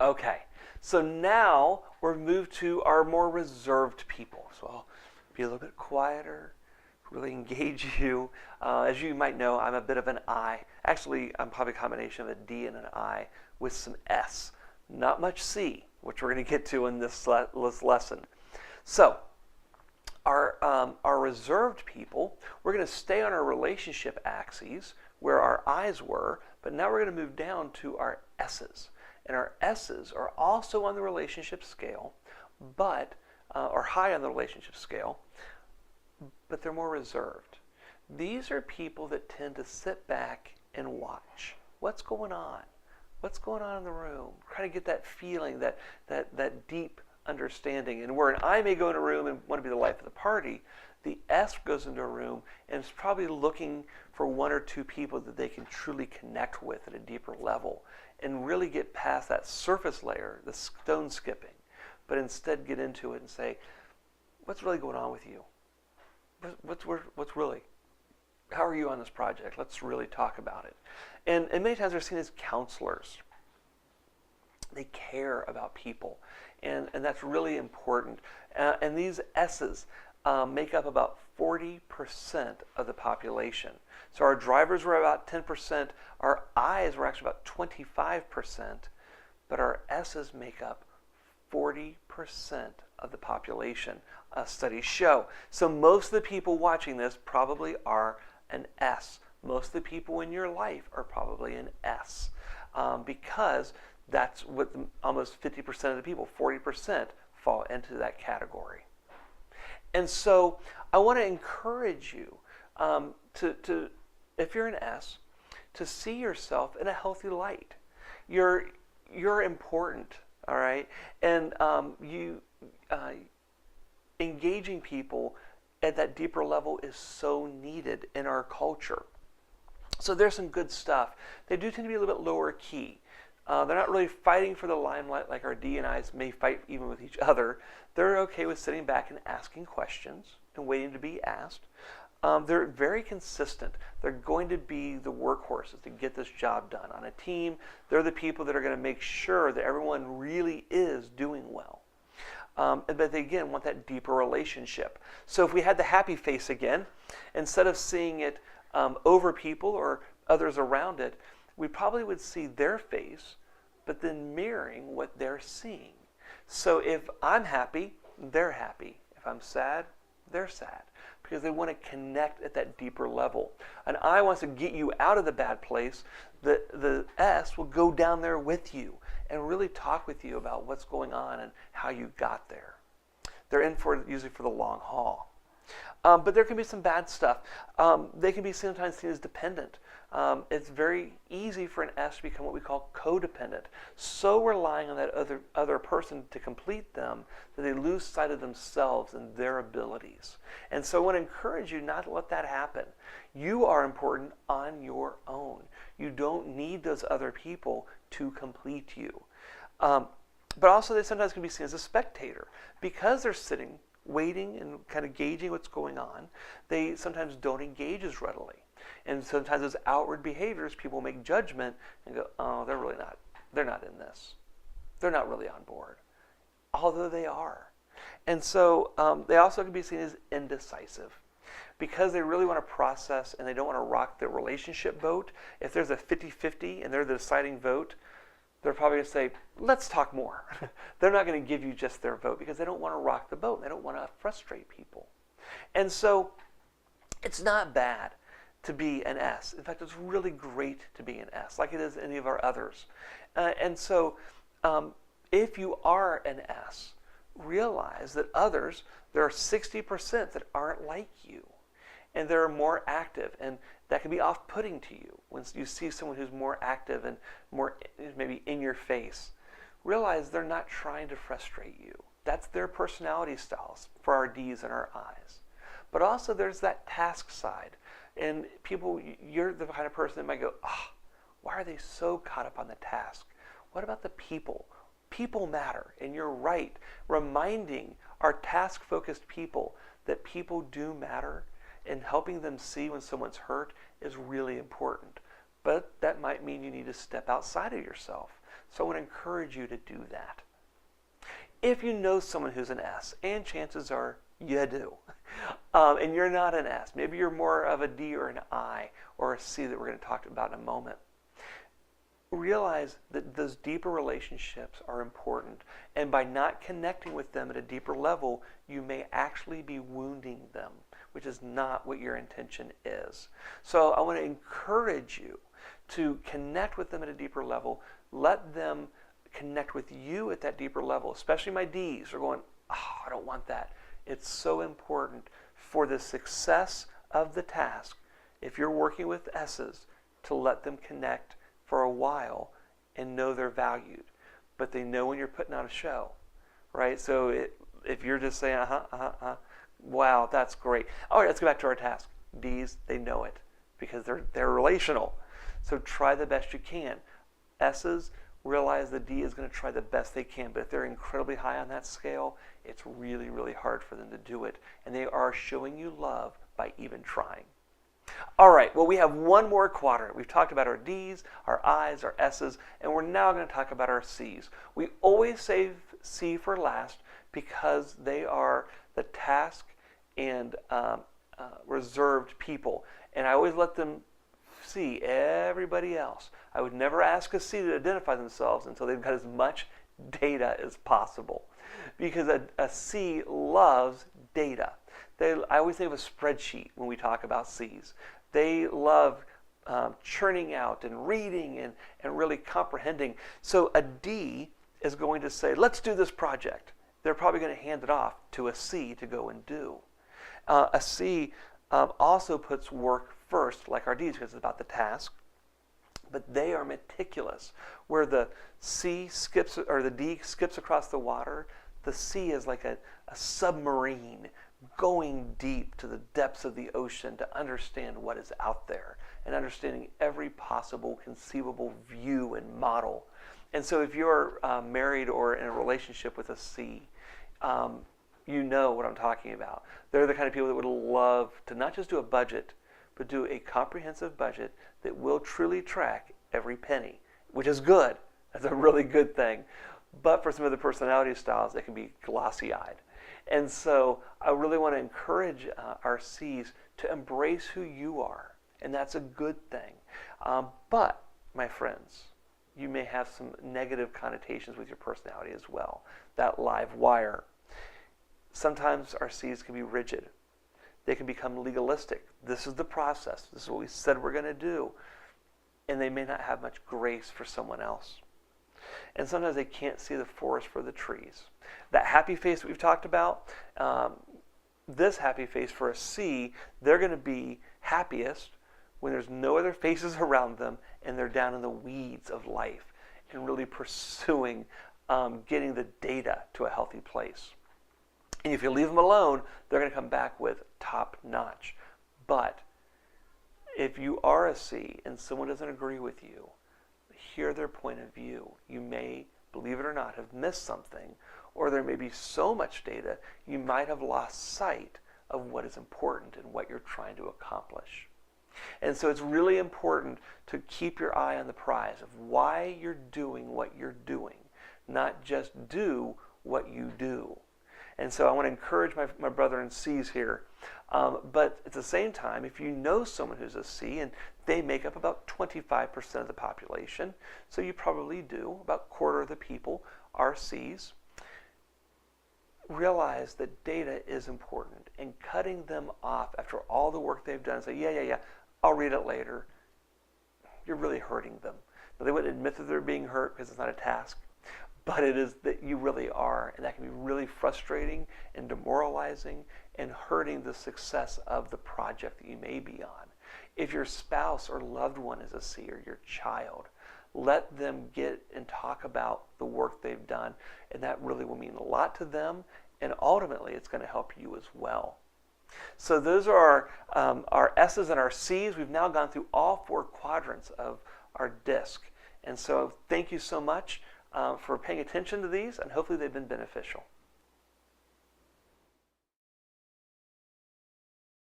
Okay, so now we're moved to our more reserved people. So I'll be a little bit quieter, really engage you. As you might know, I'm a bit of an I. Actually, I'm probably a combination of a D and an I with some S. Not much C, which we're going to get to in this lesson. So, our reserved people, we're going to stay on our relationship axes where our I's were, but now we're going to move down to our S's. And our S's are also on the relationship scale, but or high on the relationship scale, but they're more reserved. These are people that tend to sit back and watch. What's going on? What's going on in the room? Try to get that feeling, that deep understanding. And where an I may go in a room and want to be the life of the party, the S goes into a room and is probably looking for one or two people that they can truly connect with at a deeper level and really get past that surface layer, the stone skipping, but instead get into it and say, what's really going on with you? What's really? How are you on this project? Let's really talk about it. And many times they're seen as counselors. They care about people, and that's really important. And these S's make up about 40% of the population. So our drivers were about 10%, our I's were actually about 25%, but our S's make up 40% of the population, studies show. So most of the people watching this probably are an S. Most of the people in your life are probably an S, because that's what almost 50% of the people, 40%, fall into that category. And so I want to encourage you to, if you're an S, to see yourself in a healthy light. You're important, all right? And engaging people at that deeper level is so needed in our culture. So there's some good stuff. They do tend to be a little bit lower key. They're not really fighting for the limelight like our D and I's may fight even with each other. They're okay with sitting back and asking questions and waiting to be asked. They're very consistent. They're going to be the workhorses to get this job done. On a team, they're the people that are going to make sure that everyone really is doing well. But they, again, want that deeper relationship. So if we had the happy face again, instead of seeing it over people or others around it, we probably would see their face, but then mirroring what they're seeing. So if I'm happy, they're happy. If I'm sad, they're sad. Because they want to connect at that deeper level. An I wants to get you out of the bad place. The S will go down there with you and really talk with you about what's going on and how you got there. They're in for usually for the long haul. But there can be some bad stuff. They can be sometimes seen as dependent. It's very easy for an S to become what we call codependent. So relying on that other person to complete them that they lose sight of themselves and their abilities. And so I want to encourage you not to let that happen. You are important on your own. You don't need those other people to complete you. But also they sometimes can be seen as a spectator. Because they're sitting, waiting and kind of gauging what's going on, they sometimes don't engage as readily. And sometimes as outward behaviors, people make judgment and go, oh, they're not in this. They're not really on board. Although they are. And so they also can be seen as indecisive. Because they really want to process and they don't want to rock the relationship boat, if there's a 50-50 and they're the deciding vote, they're probably going to say, let's talk more. They're not going to give you just their vote because they don't want to rock the boat. They don't want to frustrate people. And so it's not bad to be an S. In fact, it's really great to be an S, like it is any of our others. And so if you are an S, realize that others, there are 60% that aren't like you. And they're more active, and that can be off-putting to you when you see someone who's more active and more maybe in your face. Realize they're not trying to frustrate you. That's their personality styles for our D's and our I's. But also there's that task side. And people, you're the kind of person that might go, why are they so caught up on the task? What about the people? People matter, and you're right. Reminding our task-focused people that people do matter and helping them see when someone's hurt is really important. but that might mean you need to step outside of yourself. So I want to encourage you to do that. If you know someone who's an S, and chances are you do, and you're not an S, maybe you're more of a D or an I or a C that we're going to talk about in a moment, realize that those deeper relationships are important, and by not connecting with them at a deeper level, you may actually be wounding them, which is not what your intention is. So I want to encourage you to connect with them at a deeper level. Let them connect with you at that deeper level, especially my Ds are going, oh, I don't want that. It's so important for the success of the task, if you're working with S's, to let them connect for a while and know they're valued. But they know when you're putting on a show, right? So if you're just saying, wow, that's great. All right, let's go back to our task. Ds, they know it because they're relational. So try the best you can. S's, realize the D is going to try the best they can, but if they're incredibly high on that scale, it's really, really hard for them to do it. And they are showing you love by even trying. All right, well, we have one more quadrant. We've talked about our Ds, our I's, our S's, and we're now going to talk about our C's. We always save C for last because they are the task and reserved people. And I always let them see everybody else. I would never ask a C to identify themselves until they've got as much data as possible, because a C loves data. I always think of a spreadsheet when we talk about C's. They love churning out and reading and really comprehending. So a D is going to say, let's do this project. They're probably going to hand it off to a C to go and do. A C also puts work first, like our Ds, because it's about the task. But they are meticulous. Where the C skips, or the D skips across the water, the C is like a submarine going deep to the depths of the ocean to understand what is out there and understanding every possible conceivable view and model. And so if you're married or in a relationship with a C, you know what I'm talking about. They're the kind of people that would love to not just do a budget, but do a comprehensive budget that will truly track every penny, which is good. That's a really good thing. But for some of the personality styles, they can be glossy-eyed. And so I really want to encourage our C's to embrace who you are, and that's a good thing. But, my friends, you may have some negative connotations with your personality as well. That live wire. Sometimes our C's can be rigid. They can become legalistic. This is the process. This is what we said we're going to do. And they may not have much grace for someone else. And sometimes they can't see the forest for the trees. That happy face that we've talked about, this happy face for a C, they're going to be happiest when there's no other faces around them and they're down in the weeds of life and really pursuing getting the data to a healthy place. And if you leave them alone, they're going to come back with top notch. But if you are a C and someone doesn't agree with you, hear their point of view. You may, believe it or not, have missed something, or there may be so much data you might have lost sight of what is important and what you're trying to accomplish. And so it's really important to keep your eye on the prize of why you're doing what you're doing, not just do what you do. And so I want to encourage my brother in C's here. But at the same time, if you know someone who's a C, and they make up about 25% of the population, so you probably do, about a quarter of the people are C's, realize that data is important. And cutting them off after all the work they've done and say, yeah, I'll read it later, you're really hurting them. Now, they wouldn't admit that they're being hurt because it's not a task. But it is that you really are, and that can be really frustrating and demoralizing and hurting the success of the project that you may be on. If your spouse or loved one is a C, or your child, let them get and talk about the work they've done, and that really will mean a lot to them, and ultimately it's going to help you as well. So those are our S's and our C's. We've now gone through all 4 quadrants of our disc. And so thank you so much for paying attention to these, and hopefully they've been beneficial.